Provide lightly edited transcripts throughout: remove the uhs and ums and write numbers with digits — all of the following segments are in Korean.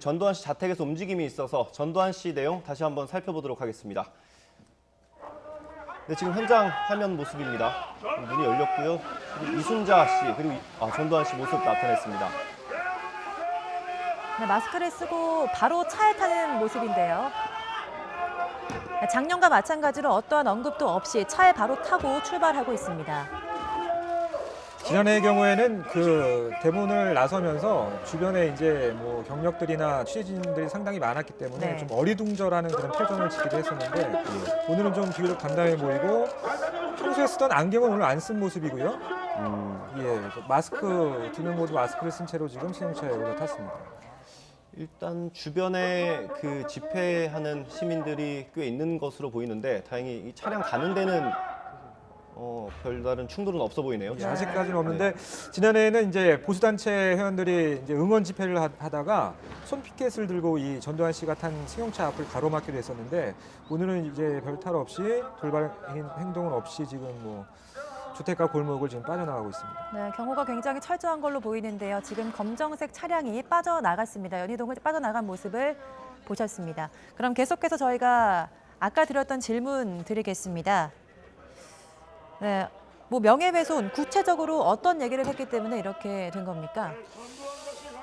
전두환 씨 자택에서 움직임이 있어서 전두환 씨 내용 다시 한번 살펴보도록 하겠습니다. 네, 지금 현장 화면 모습입니다. 문이 열렸고요. 이순자 씨 그리고 전두환 씨 모습 나타냈습니다. 네, 마스크를 쓰고 바로 차에 타는 모습인데요. 작년과 마찬가지로 어떠한 언급도 없이 차에 바로 타고 출발하고 있습니다. 지난해의 경우에는 그 대문을 나서면서 주변에 이제 뭐 경력들이나 취재진들이 상당히 많았기 때문에 네. 좀 어리둥절하는 그런 표정을 짓기도 했었는데 오늘은 좀 비교적 담담해 보이고 평소에 쓰던 안경은 오늘 안 쓴 모습이고요. 마스크 두 명 모두 마스크를 쓴 채로 지금 승용차에 올라탔습니다. 일단 주변에 그 집회하는 시민들이 꽤 있는 것으로 보이는데 다행히 이 차량 가는 데는 별다른 충돌은 없어 보이네요. 네, 아직까지는 없는데 지난해에는 이제 보수단체 회원들이 이제 응원 집회를 하다가 손피켓을 들고 이 전두환 씨가 탄 승용차 앞을 가로막기도 했었는데 오늘은 이제 별 탈 없이 돌발 행동은 없이 지금 뭐 주택가 골목을 지금 빠져나가고 있습니다. 네, 경호가 굉장히 철저한 걸로 보이는데요. 지금 검정색 차량이 빠져나갔습니다. 연희동을 빠져나간 모습을 보셨습니다. 그럼 계속해서 저희가 아까 드렸던 질문 드리겠습니다. 네, 뭐 명예훼손 구체적으로 어떤 얘기를 했기 때문에 이렇게 된 겁니까?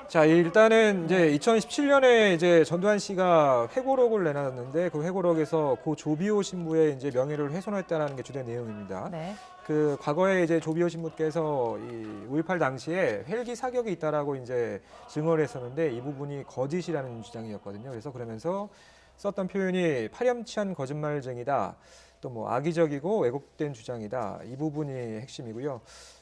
자, 일단은 이제 2017년에 이제 전두환 씨가 회고록을 내놨는데 그 회고록에서 고 조비오 신부의 이제 명예를 훼손했다는 게 주된 내용입니다. 네. 그 과거에 이제 조비오 신부께서 이 5.18 당시에 헬기 사격이 있다라고 이제 증언을 했었는데 이 부분이 거짓이라는 주장이었거든요. 그래서 그러면서 썼던 표현이 파렴치한 거짓말쟁이다. 또 뭐 악의적이고 왜곡된 주장이다. 이 부분이 핵심이고요.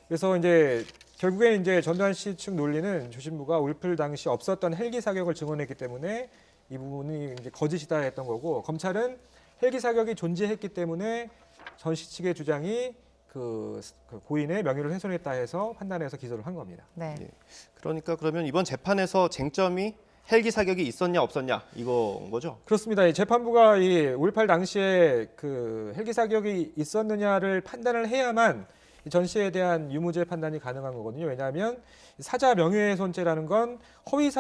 그래서 이제 결국에 이제 전두환 씨 측 논리는 조 신부가 5.18 당시 없었던 헬기 사격을 증언했기 때문에 이 부분이 이제 거짓이다 했던 거고 검찰은 헬기 사격이 존재했기 때문에 전 씨 측의 주장이 그 고인의 명예를 훼손했다 해서 판단해서 기소를 한 겁니다. 네. 예. 그러니까 그러면 이번 재판에서 쟁점이 헬기 사격이 있었냐 없었냐 이거인 거죠? 그렇습니다. 이 재판부가 이 5.18 당시에 그 헬기 사격이 있었느냐를 판단을 해야만 전 씨에 대한 유무죄 판단이 가능한 거거든요. 왜냐하면 사자 명예훼손죄라는 건 허위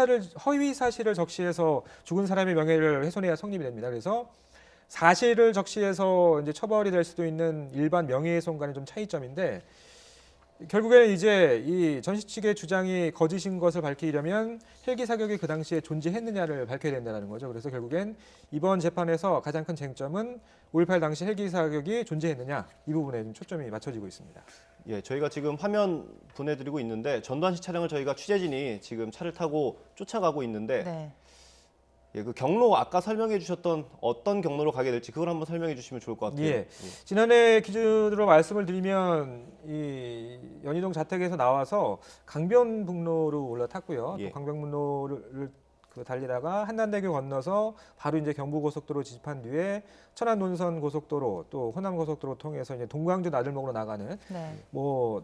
사실을 적시해서 죽은 사람의 명예를 훼손해야 성립이 됩니다. 그래서 사실을 적시해서 이제 처벌이 될 수도 있는 일반 명예훼손과는 좀 차이점인데 결국에는 이제 이 전 씨 측의 주장이 거짓인 것을 밝히려면 헬기 사격이 그 당시에 존재했느냐를 밝혀야 된다는 거죠. 그래서 결국엔 이번 재판에서 가장 큰 쟁점은 5.18 당시 헬기 사격이 존재했느냐 이 부분에 좀 초점이 맞춰지고 있습니다. 예, 저희가 지금 화면 보내드리고 있는데 전두환 씨 차량을 저희가 취재진이 지금 차를 타고 쫓아가고 있는데 네. 예, 그 경로 아까 설명해 주셨던 어떤 경로로 가게 될지 그걸 한번 설명해 주시면 좋을 것 같아요. 예. 지난해 기준으로 말씀을 드리면 이 연희동 자택에서 나와서 강변북로로 올라탔고요. 예. 또 강변북로를 달리다가 한남대교 건너서 바로 이제 경부고속도로 진입한 뒤에 천안 논선 고속도로 또 호남 고속도로 통해서 이제 동광주 나들목으로 나가는 네. 뭐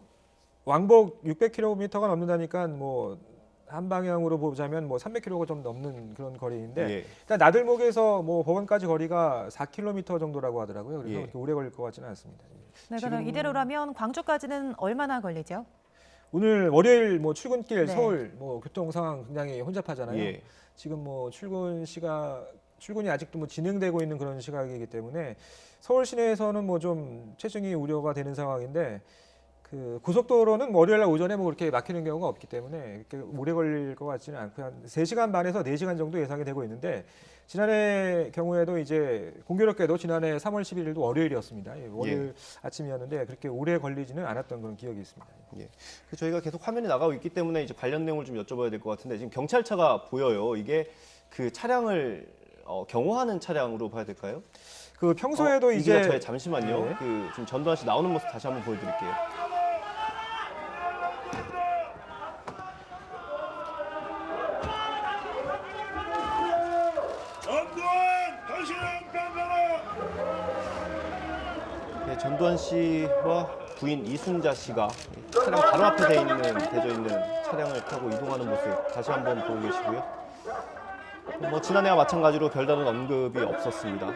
왕복 600km가 넘는다니까 뭐 한 방향으로 보자면 뭐 300km가 좀 넘는 그런 거리인데 예. 일단 나들목에서 뭐 법원까지 거리가 4km 정도라고 하더라고요. 그래서 예. 그렇게 오래 걸릴 것 같지는 않습니다. 네, 그럼 이대로라면 광주까지는 얼마나 걸리죠? 오늘 월요일 뭐 출근길 네. 서울 뭐 교통 상황 굉장히 혼잡하잖아요. 예. 지금 뭐 출근이 아직도 뭐 진행되고 있는 그런 시각이기 때문에 서울 시내에서는 뭐 좀 체증이 우려가 되는 상황인데 그 고속도로는 월요일 날 오전에 뭐 그렇게 막히는 경우가 없기 때문에 그렇게 오래 걸릴 것 같지는 않고 한 3시간 반에서 4시간 정도 예상이 되고 있는데 지난해 경우에도 이제 공교롭게도 지난해 3월 11일도 월요일이었습니다. 월요일 아침이었는데 그렇게 오래 걸리지는 않았던 그런 기억이 있습니다. 예. 저희가 계속 화면이 나가고 있기 때문에 이제 관련 내용을 좀 여쭤봐야 될 것 같은데 지금 경찰차가 보여요. 이게 그 차량을 경호하는 차량으로 봐야 될까요? 그 평소에도 이제 잠시만요. 네. 그 지금 전두환 씨 나오는 모습 다시 한번 보여드릴게요. 전두환 당신은 변명을. 네, 전두환 씨와 부인 이순자 씨가 차량 바로 앞에 대져 있는 차량을 타고 이동하는 모습 다시 한번 보고 계시고요. 뭐 지난해와 마찬가지로 별다른 언급이 없었습니다.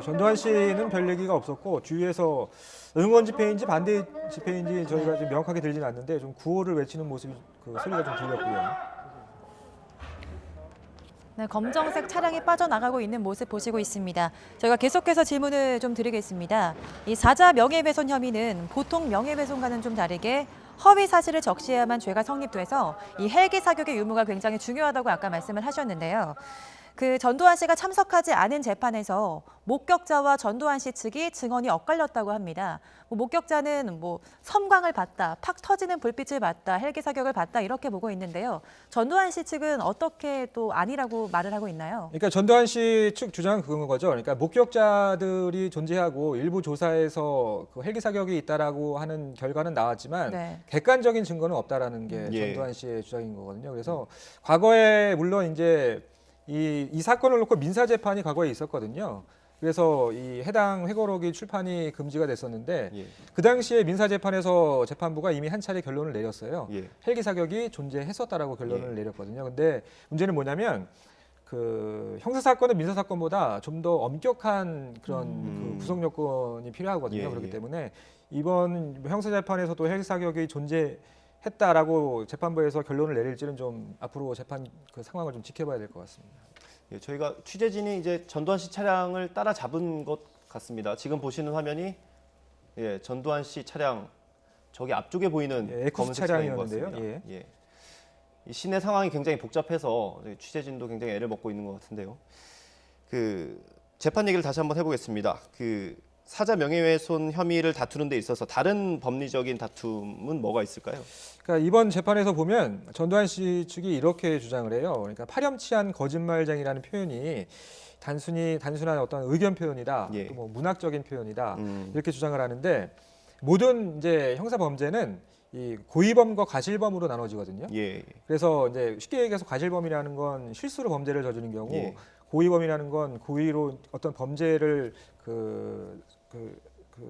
전두환 씨는 별 얘기가 없었고 주위에서 응원 집회인지 반대 집회인지 저희가 좀 명확하게 들리진 않는데 좀 구호를 외치는 모습이 그 소리가 좀 들렸고요. 네, 검정색 차량이 빠져나가고 있는 모습 보시고 있습니다. 저희가 계속해서 질문을 좀 드리겠습니다. 이 사자 명예훼손 혐의는 보통 명예훼손과는 좀 다르게 허위 사실을 적시해야만 죄가 성립돼서 이 헬기 사격의 유무가 굉장히 중요하다고 아까 말씀을 하셨는데요. 그 전두환 씨가 참석하지 않은 재판에서 목격자와 전두환 씨 측이 증언이 엇갈렸다고 합니다. 목격자는 섬광을 봤다, 팍 터지는 불빛을 봤다, 헬기 사격을 봤다 이렇게 보고 있는데요. 전두환 씨 측은 어떻게 또 아니라고 말을 하고 있나요? 그러니까 전두환 씨 측 주장은 그건 거죠. 그러니까 목격자들이 존재하고 일부 조사에서 그 헬기 사격이 있다라고 하는 결과는 나왔지만 네. 객관적인 증거는 없다라는 게 예. 전두환 씨의 주장인 거거든요. 그래서 과거에 물론 이제 이 사건을 놓고 민사 재판이 과거에 있었거든요. 그래서 이 해당 회고록이 출판이 금지가 됐었는데 예. 그 당시에 민사 재판에서 재판부가 이미 한 차례 결론을 내렸어요. 예. 헬기 사격이 존재했었다라고 결론을 내렸거든요. 근데 문제는 뭐냐면 그 형사 사건은 민사 사건보다 좀 더 엄격한 그런 그 구속 요건이 필요하거든요. 예, 그렇기 예. 때문에 이번 형사 재판에서도 헬기 사격이 존재했다라고 재판부에서 결론을 내릴지는 좀 앞으로 재판 그 상황을 좀 지켜봐야 될 것 같습니다. 예, 저희가 취재진이 이제 전두환 씨 차량을 따라잡은 것 같습니다. 지금 보시는 화면이 전두환 씨 차량 저기 앞쪽에 보이는 예, 에쿠스 검은색 차량인 것 차량이었는데요. 같습니다. 예. 이 시내 상황이 굉장히 복잡해서 취재진도 굉장히 애를 먹고 있는 것 같은데요. 그 재판 얘기를 다시 한번 해보겠습니다. 그 사자 명예훼손 혐의를 다투는 데 있어서 다른 법리적인 다툼은 뭐가 있을까요? 그러니까 이번 재판에서 보면 전두환 씨 측이 이렇게 주장을 해요. 그러니까 파렴치한 거짓말쟁이라는 표현이 단순한 어떤 의견 표현이다, 예. 또 뭐 문학적인 표현이다 이렇게 주장을 하는데 모든 이제 형사 범죄는 이 고의범과 과실범으로 나눠지거든요. 예. 그래서 이제 쉽게 얘기해서 과실범이라는 건 실수로 범죄를 저지른 경우, 예. 고의범이라는 건 고의로 어떤 범죄를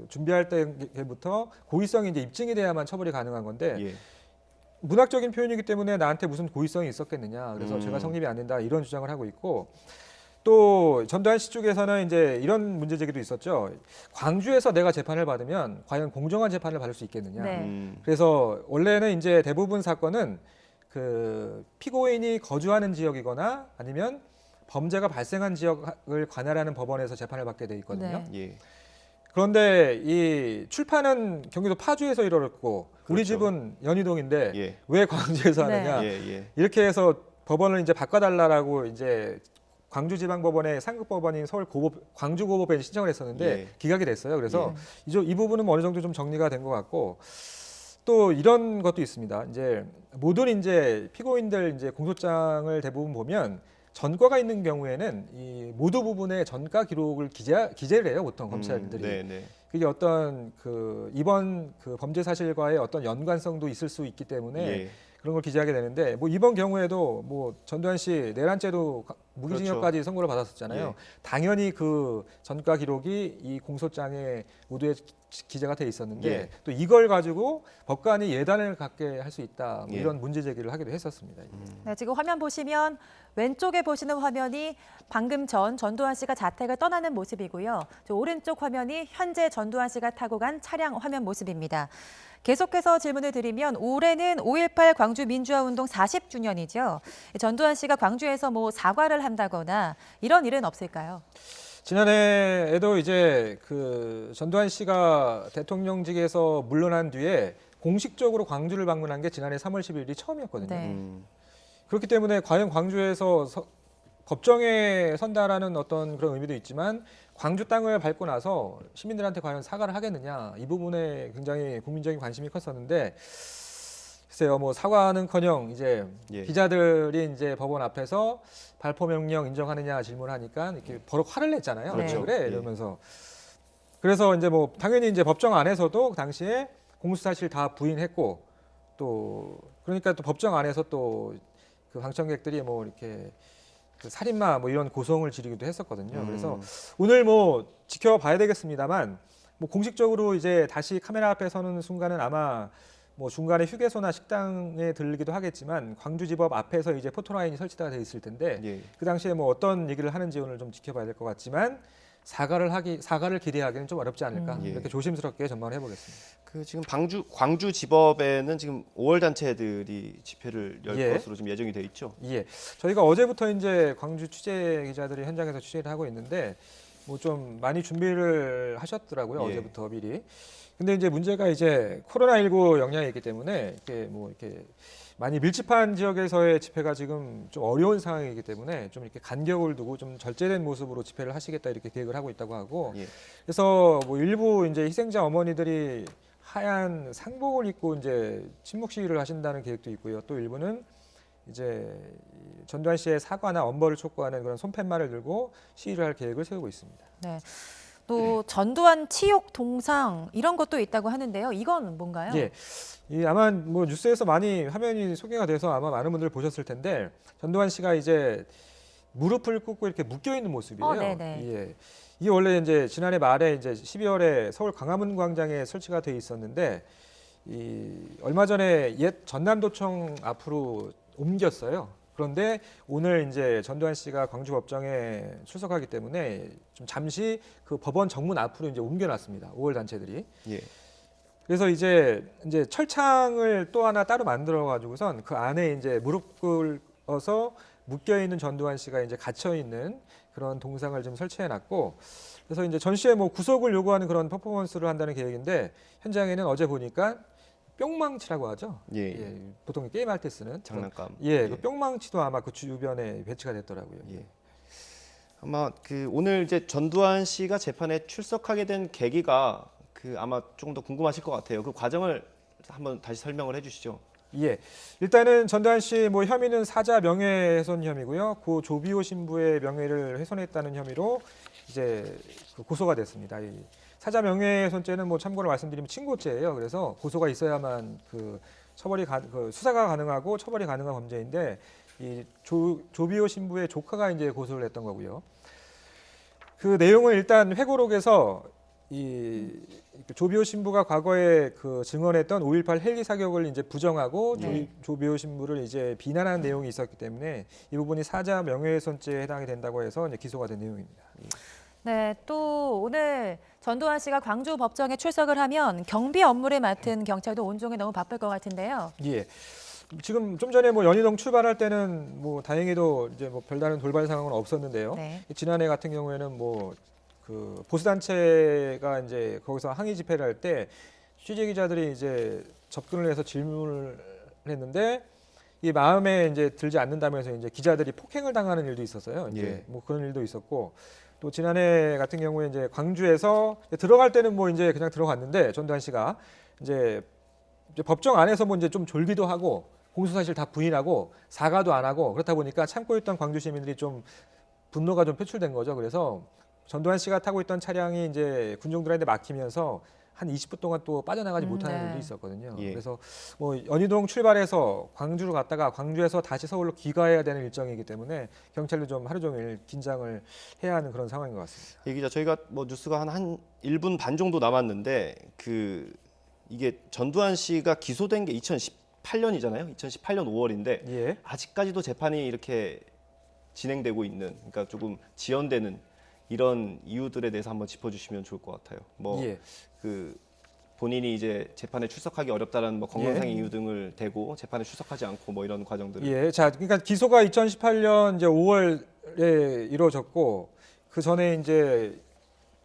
준비할 때부터 고의성이 이제 입증이 돼야만 처벌이 가능한 건데 예. 문학적인 표현이기 때문에 나한테 무슨 고의성이 있었겠느냐. 그래서 죄가 성립이 안 된다 이런 주장을 하고 있고 또 전두환 씨 쪽에서는 이제 이런 문제 제기도 있었죠. 광주에서 내가 재판을 받으면 과연 공정한 재판을 받을 수 있겠느냐. 네. 그래서 원래는 이제 대부분 사건은 그 피고인이 거주하는 지역이거나 아니면 범죄가 발생한 지역을 관할하는 법원에서 재판을 받게 돼 있거든요. 네. 예. 그런데 이 출판은 경기도 파주에서 이루어졌고 우리 그렇죠. 집은 연희동인데 예. 왜 광주에서 네. 하느냐. 예. 이렇게 해서 법원을 이제 바꿔달라고 이제 광주지방법원의 상급법원인 광주고법에 신청을 했었는데 예. 기각이 됐어요. 그래서 이 부분은 어느 정도 좀 정리가 된 것 같고 또 이런 것도 있습니다. 이제 모든 이제 피고인들 이제 공소장을 대부분 보면 전과가 있는 경우에는 이 모두 부분의 전과 기록을 기재를 해요. 보통 검찰들이. 네. 그게 어떤 이번 범죄 사실과의 어떤 연관성도 있을 수 있기 때문에 예. 그런 걸 기재하게 되는데 이번 경우에도 전두환 씨 내란죄도 무기징역까지 그렇죠. 선고를 받았었잖아요. 예. 당연히 그 전과 기록이 이 공소장에 모두에 기재가 돼 있었는데 예. 또 이걸 가지고 법관이 예단을 갖게 할 수 있다 예. 이런 문제 제기를 하기도 했었습니다. 네, 지금 화면 보시면 왼쪽에 보시는 화면이 방금 전 전두환 씨가 자택을 떠나는 모습이고요. 저 오른쪽 화면이 현재 전두환 씨가 타고 간 차량 화면 모습입니다. 계속해서 질문을 드리면 올해는 5.18 광주 민주화운동 40주년이죠. 전두환 씨가 광주에서 사과를 한다거나 이런 일은 없을까요? 지난해에도 이제 그 전두환 씨가 대통령직에서 물러난 뒤에 공식적으로 광주를 방문한 게 지난해 3월 10일이 처음이었거든요. 네. 그렇기 때문에 과연 광주에서 법정에 선다라는 어떤 그런 의미도 있지만 광주 땅을 밟고 나서 시민들한테 과연 사과를 하겠느냐 이 부분에 굉장히 국민적인 관심이 컸었는데 글쎄요 사과는커녕 이제 예. 기자들이 이제 법원 앞에서 발포 명령 인정하느냐 질문하니까 이렇게 버럭 화를 냈잖아요. 그렇죠. 왜 그래 예. 이러면서 그래서 이제 당연히 이제 법정 안에서도 그 당시에 공수 사실 다 부인했고 또 그러니까 또 법정 안에서 또 그 방청객들이 이렇게 그 살인마 이런 고성을 지르기도 했었거든요. 그래서 오늘 지켜봐야 되겠습니다만 공식적으로 이제 다시 카메라 앞에 서는 순간은 아마 중간에 휴게소나 식당에 들르기도 하겠지만 광주지법 앞에서 이제 포토라인이 설치가 돼 있을 텐데 예. 그 당시에 어떤 얘기를 하는지 오늘 좀 지켜봐야 될 것 같지만 사과를 기대하기는 좀 어렵지 않을까 예. 이렇게 조심스럽게 전망을 해보겠습니다. 그 지금 광주 지법에는 지금 5월 단체들이 집회를 열 예. 것으로 지금 예정이 돼 있죠. 예, 저희가 어제부터 이제 광주 취재 기자들이 현장에서 취재를 하고 있는데 뭐 좀 많이 준비를 하셨더라고요. 예. 어제부터 미리. 근데 이제 문제가 이제 코로나19 영향이 있기 때문에 이렇게 많이 밀집한 지역에서의 집회가 지금 좀 어려운 상황이기 때문에 좀 이렇게 간격을 두고 좀 절제된 모습으로 집회를 하시겠다 이렇게 계획을 하고 있다고 하고 예. 그래서 뭐 일부 이제 희생자 어머니들이 하얀 상복을 입고 이제 침묵 시위를 하신다는 계획도 있고요. 또 일부는 이제 전두환 씨의 사과나 엄벌을 촉구하는 그런 손팻말을 들고 시위를 할 계획을 세우고 있습니다. 네. 또 전두환 치욕 동상 이런 것도 있다고 하는데요. 이건 뭔가요? 예, 이 아마 뭐 뉴스에서 많이 화면이 소개가 돼서 아마 많은 분들 보셨을 텐데 전두환 씨가 이제 무릎을 꿇고 이렇게 묶여 있는 모습이에요. 네네. 예, 이게 원래 이제 지난해 말에 이제 12월에 서울 광화문 광장에 설치가 돼 있었는데 얼마 전에 옛 전남도청 앞으로 옮겼어요. 그런데 오늘 이제 전두환 씨가 광주 법정에 출석하기 때문에 좀 잠시 그 법원 정문 앞으로 이제 옮겨놨습니다. 5월 단체들이. 예. 그래서 이제 철창을 또 하나 따로 만들어 가지고선 그 안에 이제 무릎 꿇어서 묶여 있는 전두환 씨가 이제 갇혀 있는 그런 동상을 좀 설치해 놨고 그래서 이제 전시회 뭐 구속을 요구하는 그런 퍼포먼스를 한다는 계획인데 현장에는 어제 보니까 뿅망치라고 하죠. 예. 보통 게임할 때 쓰는 장난감. 예, 그 뿅망치도 아마 그 주변에 배치가 됐더라고요. 예. 아마 그 오늘 이제 전두환 씨가 재판에 출석하게 된 계기가 그 아마 조금 더 궁금하실 것 같아요. 그 과정을 한번 다시 설명을 해주시죠. 예, 일단은 전두환 씨 뭐 혐의는 사자 명예훼손 혐의고요. 고 조비오 신부의 명예를 훼손했다는 혐의로 이제 그 고소가 됐습니다. 이 사자 명예훼손죄는 뭐 참고로 말씀드리면 친고죄예요. 그래서 고소가 있어야만 그 수사가 가능하고 처벌이 가능한 범죄인데 이 조비오 신부의 조카가 이제 고소를 했던 거고요. 그 내용은 일단 회고록에서 이 조비오 신부가 과거에 그 증언했던 5.18 헬기 사격을 이제 부정하고 네. 조비오 신부를 이제 비난하는 내용이 있었기 때문에 이 부분이 사자 명예훼손죄에 해당이 된다고 해서 이제 기소가 된 내용입니다. 네, 또 오늘 전두환 씨가 광주 법정에 출석을 하면 경비 업무를 맡은 경찰도 온종일 너무 바쁠 것 같은데요. 예. 지금 좀 전에 뭐 연희동 출발할 때는 뭐 다행히도 이제 뭐 별다른 돌발 상황은 없었는데요. 네. 지난해 같은 경우에는 뭐 그 보수단체가 이제 거기서 항의 집회를 할 때 취재 기자들이 이제 접근을 해서 질문을 했는데 이 마음에 이제 들지 않는다면서 이제 기자들이 폭행을 당하는 일도 있었어요. 이제 예. 뭐 그런 일도 있었고 또 지난해 같은 경우에 이제 광주에서 들어갈 때는 뭐 이제 그냥 들어갔는데 전두환 씨가 이제 법정 안에서 뭐 이제 좀 졸기도 하고 공소 사실 다 부인하고 사과도 안 하고 그렇다 보니까 참고 있던 광주 시민들이 좀 분노가 좀 표출된 거죠. 그래서 전두환 씨가 타고 있던 차량이 이제 군중들한테 막히면서 한 20분 동안 또 빠져나가지 못하는 네. 일도 있었거든요. 예. 그래서 뭐 연희동 출발해서 광주로 갔다가 광주에서 다시 서울로 귀가해야 되는 일정이기 때문에 경찰도 좀 하루 종일 긴장을 해야 하는 그런 상황인 것 같습니다. 예, 기자, 저희가 뭐 뉴스가 한 1분 반 정도 남았는데 이게 전두환 씨가 기소된 게 2018년이잖아요. 2018년 5월인데 예. 아직까지도 재판이 이렇게 진행되고 있는, 그러니까 조금 지연되는 이런 이유들에 대해서 한번 짚어주시면 좋을 것 같아요. 뭐 예. 그 본인이 이제 재판에 출석하기 어렵다는 뭐 건강상 예. 이유 등을 대고 재판에 출석하지 않고 뭐 이런 과정들을. 예, 자, 그러니까 기소가 2018년 이제 5월에 이루어졌고 그 전에 이제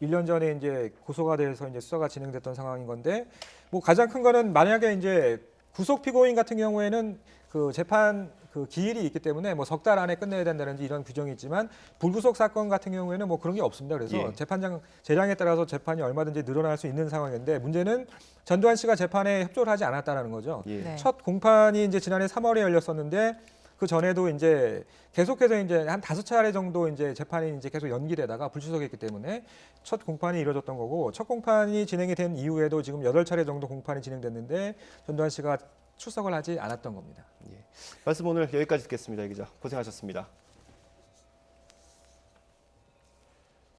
1년 전에 이제 고소가 돼서 이제 수사가 진행됐던 상황인 건데 뭐 가장 큰 거는 만약에 이제 구속 피고인 같은 경우에는 그 재판 그 기일이 있기 때문에 뭐 석 달 안에 끝내야 된다든지 이런 규정이 있지만 불구속 사건 같은 경우에는 뭐 그런 게 없습니다. 그래서 예. 재판장 재량에 따라서 재판이 얼마든지 늘어날 수 있는 상황인데 문제는 전두환 씨가 재판에 협조를 하지 않았다는 거죠. 예. 네. 첫 공판이 이제 지난해 3월에 열렸었는데 그 전에도 이제 계속해서 이제 한 5차례 정도 이제 재판이 이제 계속 연기되다가 불출석했기 때문에 첫 공판이 이루어졌던 거고 첫 공판이 진행이 된 이후에도 지금 8차례 정도 공판이 진행됐는데 전두환 씨가 출석을 하지 않았던 겁니다. 말씀 오늘 여기까지 듣겠습니다. 이 기자 고생하셨습니다.